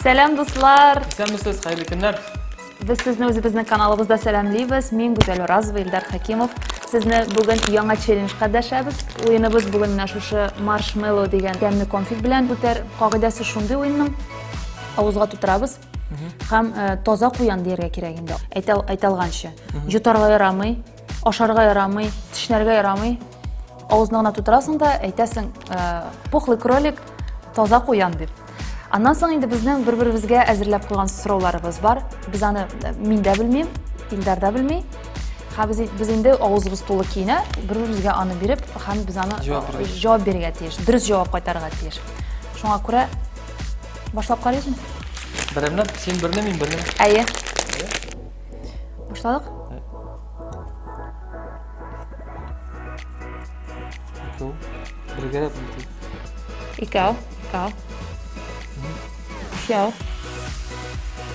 Selam dostlar. Esenmisiz, xayrli kunlar. Biz sizni o'zimizning kanalimizda salomlaymiz. Men Go'zal O'razova, Eldar Hakimov. Sizni bugun yangi challenge qatnashamiz. O'yinimiz bugun mana shu marshmallow degan gamni konfig bilan o'tar. Qoidasi shunday o'yinning og'izga tutiramiz. Ham toza quyon derga kerak endi. Aytalgancha. Jutarga yaramay, osharga yaramay, tishlarga yaramay. Og'izni tutirasың da aytasan, puxli krolik, toza quyon deb. Ondan so'ng endi bizning bir-birimizga azirlab qo'ygan so'rovlarimiz bor. Biz ani men de bilmayman, Ildarda bilmay. Ha biz endi og'zimiz to'liq kiyina, bir-birimizga ani berib, ham biz ani javob berga tegish, durust javob qaytarga tegish. Shunga ko'ra boshlab qaraylikmi? Birimdan, sen birini, men birini. Ayy. Boshladik. Birga Ikov. Ikov.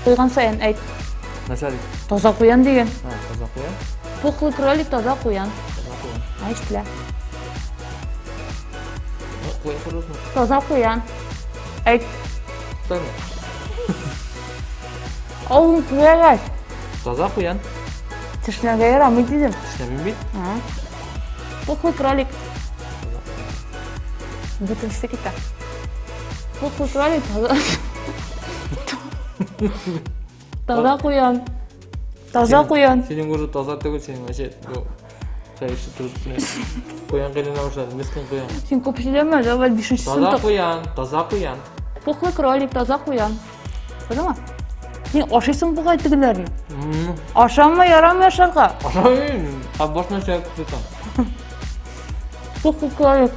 Qo'ygan sayin ayt. Nasalik? Toza quyon degan. Ha, toza quyon. Puxli krolik, toza quyon. Toza quyon. Aytdilar. Quyon quribmi? Toza quyon. Ayt. To'g'ri. Og'zing quyash. Toza quyon. Tishlarga yaramaydi dedim. Ishlamaymi? Ha. Puxli krolik. Bitirishdi ketdi. Puxli krolik, toza. Toza quyon. Toza quyon. Sening o'zi toza tugul, sening o'sha bu sayishib turibdi. Quyon qilina boshladi, miskin quyon. Sen ko'p ishlayman, avval 5-sinfda. Toza quyon. Puxli krolik, toza quyon. Ko'rdingmi? Sen oshaysan bu qaytigilarni. Oshanma, yaramay yasharqa. Oshamayman. Boshqa narsa kutaman. Puxli krolik.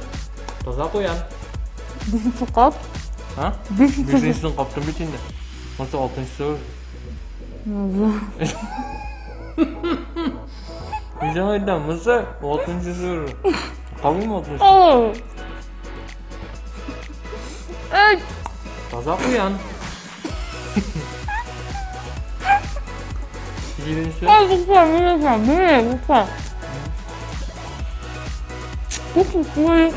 Toza quyon. 5-sinf qop. Ha? 5-sinfdan qopdim bitinda. Bo'lsa 6-sinf. Videodan bo'lsa 6-sinf. Qolmaymi 6-sinf? Ey! Toza quyon. 7-sinf. Ay, lütfen. Puxli krolik.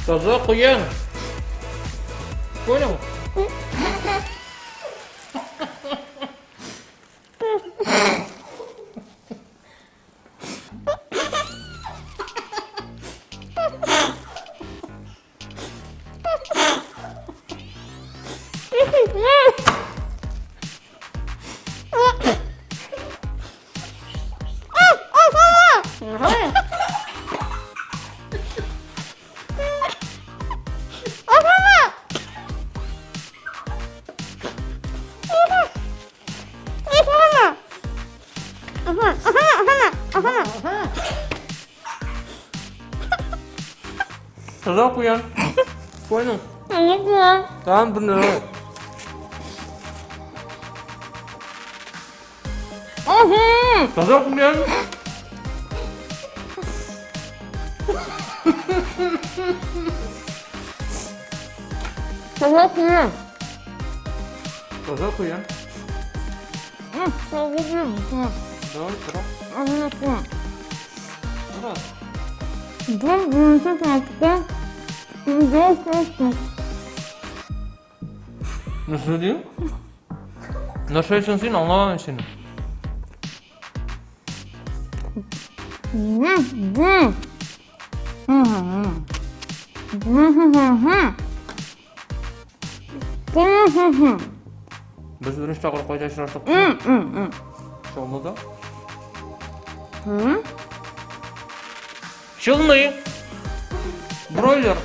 Toza quyon. Qo'ying. Toza quyon. Qo'ying. Tamam, buni. Toza quyon. Toza quyon. Toza quyon. Давай, бırak. Nasıl diyor? Nasıl yiyorsun sen? Anlamadım seni. Biz birinchi taqir qo'yishlardik. Şolda. Şolni. Broiler.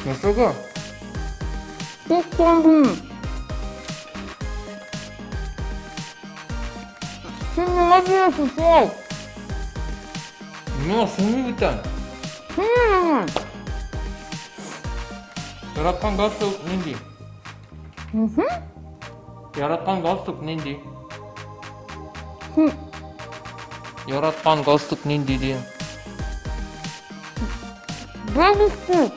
Nasıl ga? Sen ne yapıyorsun sen? Ne sonu bir tane. Yaratgan galstuk nindi? Yaratgan galstuk nindi? Yaratgan galstuk nindi diye. Babası.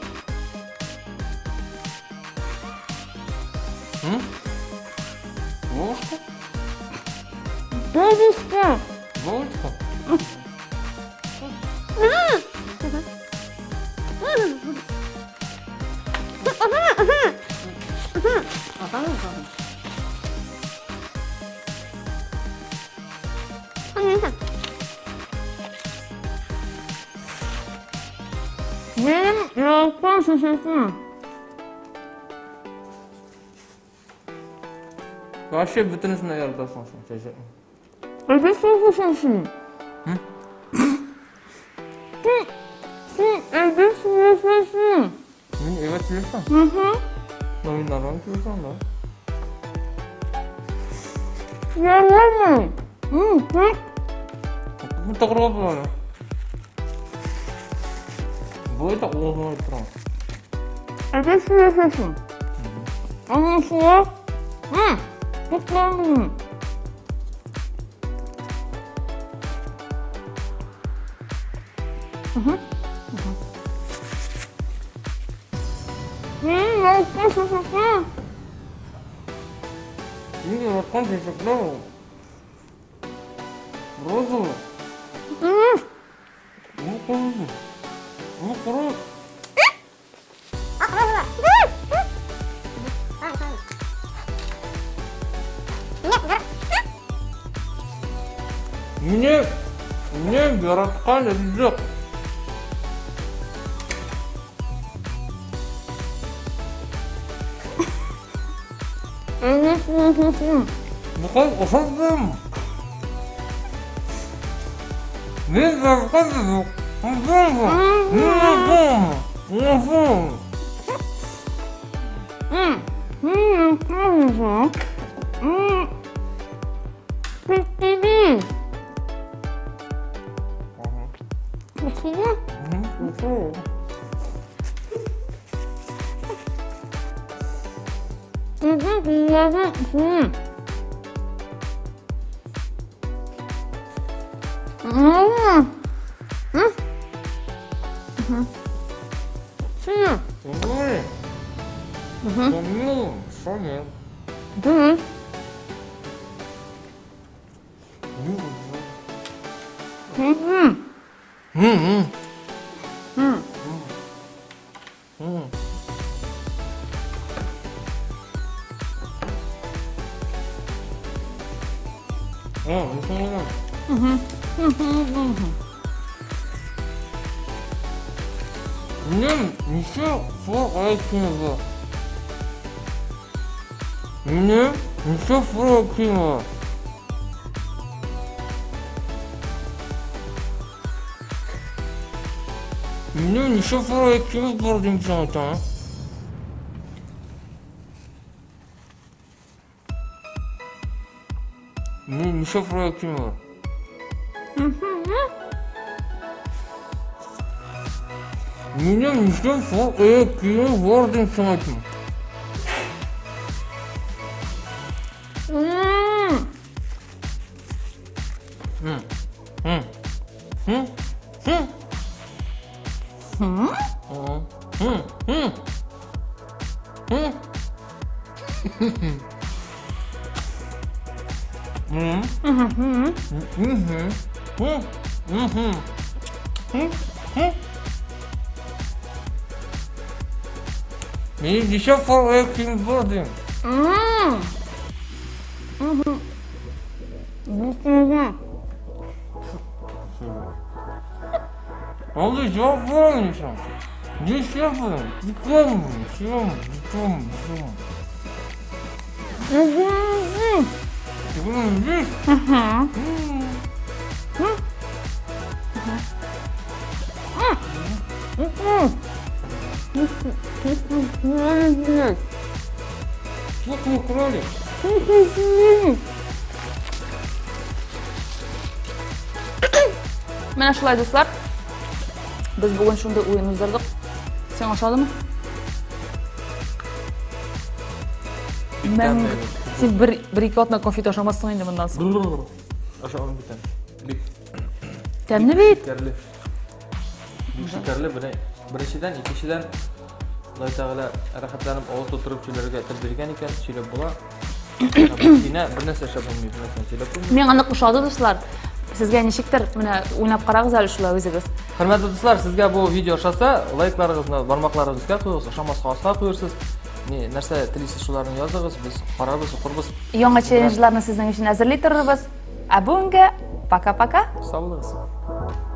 Вовка? Babası. Вовка? Benim yapmam şaşırtma. Вообще bütün üstüne yarıdarsın sen çocuk. Evet şaşırtma. Evet şaşırtma. Evet diyorsan. Oyunlardan diyorsan da. Yalan mı? Bu takır böyle. Bu da oğlum oturan. Evet şaşırtma. Ama şu kutlandım. Yapma şaşırtma. Şimdi yakan çocuklar. Rozu. Bu kuru. Bu kuru. Ne yaratkan rızık. Evet şaşırtma. Bu kadar ufakdım. Ne yaratkan rızık. Anladın mı? Ne yapalım? Ne yapalım? Yapma. Bitti. Bitti. Sonia. Еще фуакива. Мне еще фуакива. Мне еще фуакива бординг занята. Мне еще фуакива. Меня еще фуакива бординг занята. Мне еще фуакива бординг. Oldu cevap vermeyeceğim. Diş yapın. Yıklanmıyor. Yıklanmıyor. Diş. Çok mu krali? Mana shulay do'stlar. Biz bugun shunday o'yin uzdirdik. Sen oshadimi? Men sen bir ikki otna konfet oshamasding endi bundan so'ng. Aşağı bir tane. Bir Temni bit. şekerli. Bir şekerli bu ne? Birinchidan, ikkinchidan Xudoy taolo rohatlanib og'izda o'tiruvchilarga aytib bergan ekan, cheylab bo'la. Bina bir narsa ishlab bo'lmaydi, bir narsa cheylab bo'lmaydi. Men aniq o'shadi do'stlar. Sizga nechikdir mana o'ynab qarag'iz hali shular o'zingiz. Hurmatli do'stlar, sizga bu video yoqsa, layklaringizni, barmoqlaringizga qo'yasiz, o'shamasga osqa qo'yarsiz. Ne narsa tilisiz shularni yozig'iz, biz qararmiz, o'qirmiz. Yangi challenge'larni sizning uchun hazırlaytiramiz. A bunga paka-paka. Sog' bo'linglar.